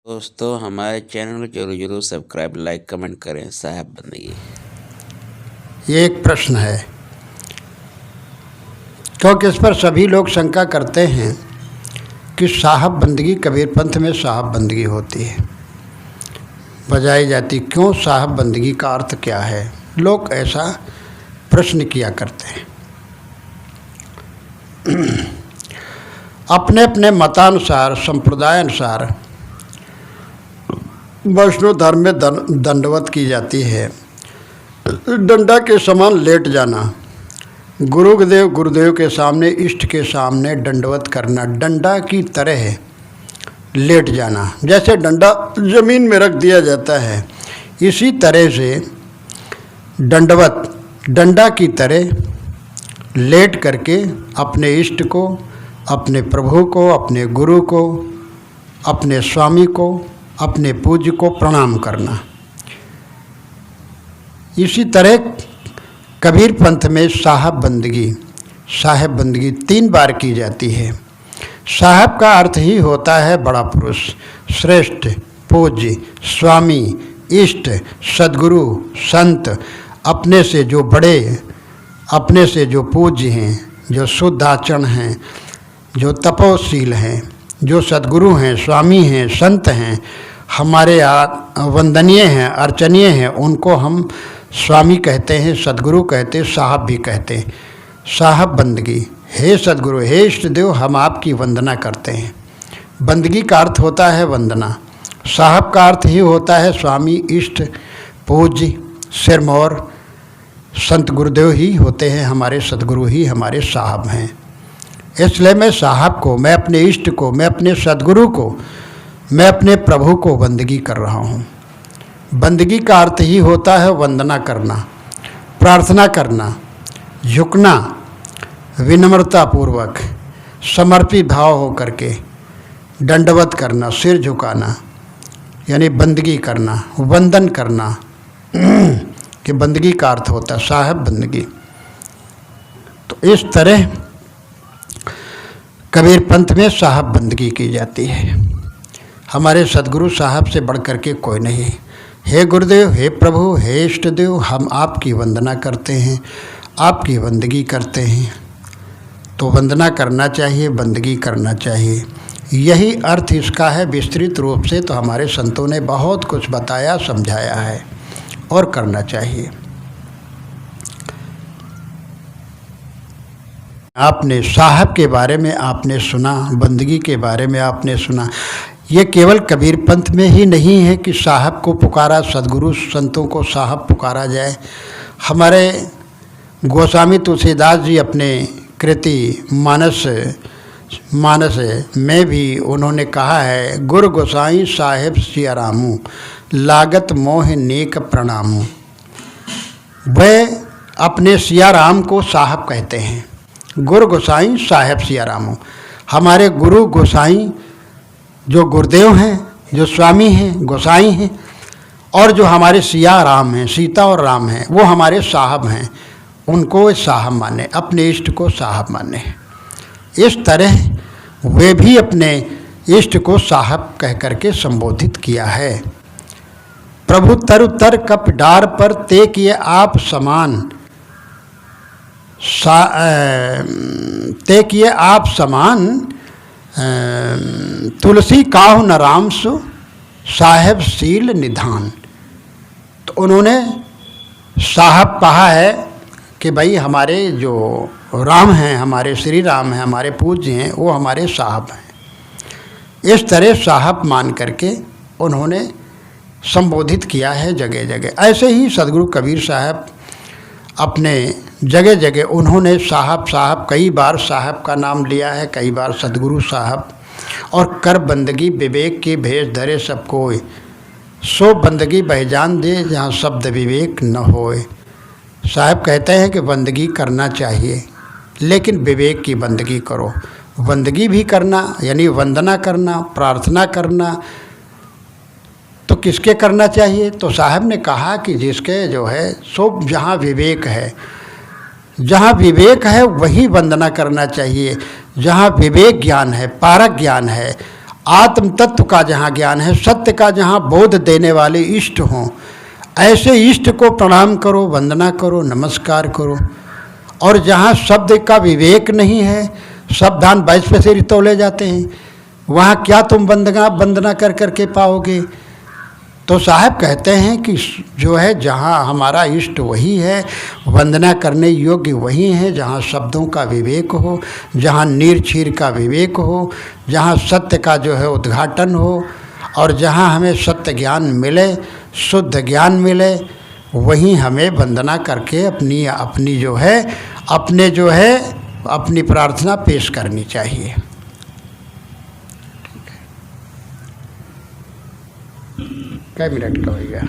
दोस्तों हमारे चैनल को जरूर जरूर सब्सक्राइब लाइक कमेंट करें। साहब बंदगी ये एक प्रश्न है, क्योंकि इस पर सभी लोग शंका करते हैं कि साहब बंदगी कबीर पंथ में साहब बंदगी होती है, बजाई जाती। क्यों साहब बंदगी का अर्थ क्या है? लोग ऐसा प्रश्न किया करते हैं। अपने अपने मतानुसार, संप्रदाय अनुसार वैष्णव धर्म में दंडवत की जाती है। डंडा के समान लेट जाना, गुरुदेव के सामने, इष्ट के सामने दंडवत करना, डंडा की तरह लेट जाना। जैसे डंडा जमीन में रख दिया जाता है, इसी तरह से दंडवत, डंडा की तरह लेट करके अपने इष्ट को, अपने प्रभु को, अपने गुरु को, अपने स्वामी को, अपने पूज्य को प्रणाम करना। इसी तरह कबीर पंथ में साहब बंदगी 3 बार की जाती है। साहब का अर्थ ही होता है बड़ा पुरुष, श्रेष्ठ, पूज्य, स्वामी, इष्ट, सद्गुरु, संत, अपने से जो बड़े, अपने से जो पूज्य हैं, जो शुद्ध आचरण हैं, जो तपोशील हैं, जो सद्गुरु हैं, स्वामी हैं, संत हैं, हमारे वंदनीय हैं, अर्चनीय हैं, उनको हम स्वामी कहते हैं, सद्गुरु कहते हैं, साहब भी कहते हैं। साहब बंदगी, हे सद्गुरु, हे इष्ट देव, हम आपकी वंदना करते हैं। बंदगी का अर्थ होता है वंदना। साहब का अर्थ ही होता है स्वामी, इष्ट, पूज्य, सिरमौर, संत गुरुदेव ही होते हैं, हमारे सद्गुरु ही हमारे साहब हैं। इसलिए मैं साहब को, मैं अपने इष्ट को, मैं अपने सद्गुरु को, मैं अपने प्रभु को बंदगी कर रहा हूँ। बंदगी का अर्थ ही होता है वंदना करना, प्रार्थना करना, झुकना, विनम्रतापूर्वक, समर्पित भाव हो करके दंडवत करना, सिर झुकाना, यानी बंदगी करना, वंदन करना, कि बंदगी का अर्थ होता है साहब बंदगी। तो इस तरह कबीर पंथ में साहब बंदगी की जाती है। हमारे सद्गुरु साहब से बढ़कर के कोई नहीं। हे गुरुदेव, हे प्रभु, हे इष्ट देव, हम आपकी वंदना करते हैं, आपकी बंदगी करते हैं। तो वंदना करना चाहिए, बंदगी करना चाहिए, यही अर्थ इसका है। विस्तृत रूप से तो हमारे संतों ने बहुत कुछ बताया, समझाया है, और करना चाहिए। आपने साहब के बारे में आपने सुना, बंदगी के बारे में आपने सुना। ये केवल कबीर पंथ में ही नहीं है कि साहब को पुकारा, सद्गुरु संतों को साहब पुकारा जाए। हमारे गोस्वामी तुलसीदास जी अपने कृति मानस में भी उन्होंने कहा है, गुरु गोसाई साहेब सिया रामू, लागत मोह नेक प्रणामू। वह अपने सिया राम को साहब कहते हैं। गुरु गोसाई साहेब सिया रामू, हमारे गुरु गोसाई जो गुरुदेव हैं, जो स्वामी हैं, गोसाई हैं, और जो हमारे सिया राम हैं, सीता और राम हैं, वो हमारे साहब हैं। उनको साहब माने, अपने इष्ट को साहब माने। इस तरह वे भी अपने इष्ट को साहब कह करके संबोधित किया है। प्रभु तरु तर कप डार पर ते किए आप समान, ते किए आप समान, तुलसी काहु न राम सु साहेब सील निधान। तो उन्होंने साहब कहा है कि भाई हमारे जो राम हैं, हमारे श्री राम हैं, हमारे पूज्य हैं, वो हमारे साहब हैं। इस तरह साहब मान करके उन्होंने संबोधित किया है जगह जगह। ऐसे ही सद्गुरु कबीर साहब अपने जगह जगह उन्होंने साहब कई बार साहब का नाम लिया है, कई बार सद्गुरु साहब। और कर बंदगी विवेक की भेष धरे सब कोय, सो बंदगी बहजान दे जहाँ शब्द विवेक न होए। साहब कहते हैं कि बंदगी करना चाहिए, लेकिन विवेक की बंदगी करो। बंदगी भी करना यानी वंदना करना, प्रार्थना करना, तो किसके करना चाहिए? तो साहब ने कहा कि जिसके जो है सो जहाँ विवेक है, जहाँ विवेक है वही वंदना करना चाहिए। जहाँ विवेक ज्ञान है, पारक ज्ञान है, आत्म तत्व का जहाँ ज्ञान है, सत्य का जहाँ बोध देने वाले इष्ट हों, ऐसे इष्ट को प्रणाम करो, वंदना करो, नमस्कार करो। और जहाँ शब्द का विवेक नहीं है, शब्दान 22 पैसे तोले जाते हैं, वहाँ क्या तुम वंदना कर करके पाओगे। तो साहब कहते हैं कि जो है जहाँ हमारा इष्ट वही है, वंदना करने योग्य वही है जहाँ शब्दों का विवेक हो, जहाँ नीर छीर का विवेक हो, जहाँ सत्य का जो है उद्घाटन हो, और जहाँ हमें सत्य ज्ञान मिले, शुद्ध ज्ञान मिले, वहीं हमें वंदना करके अपनी जो है अपनी प्रार्थना पेश करनी चाहिए। क्या मिनट का हो गया?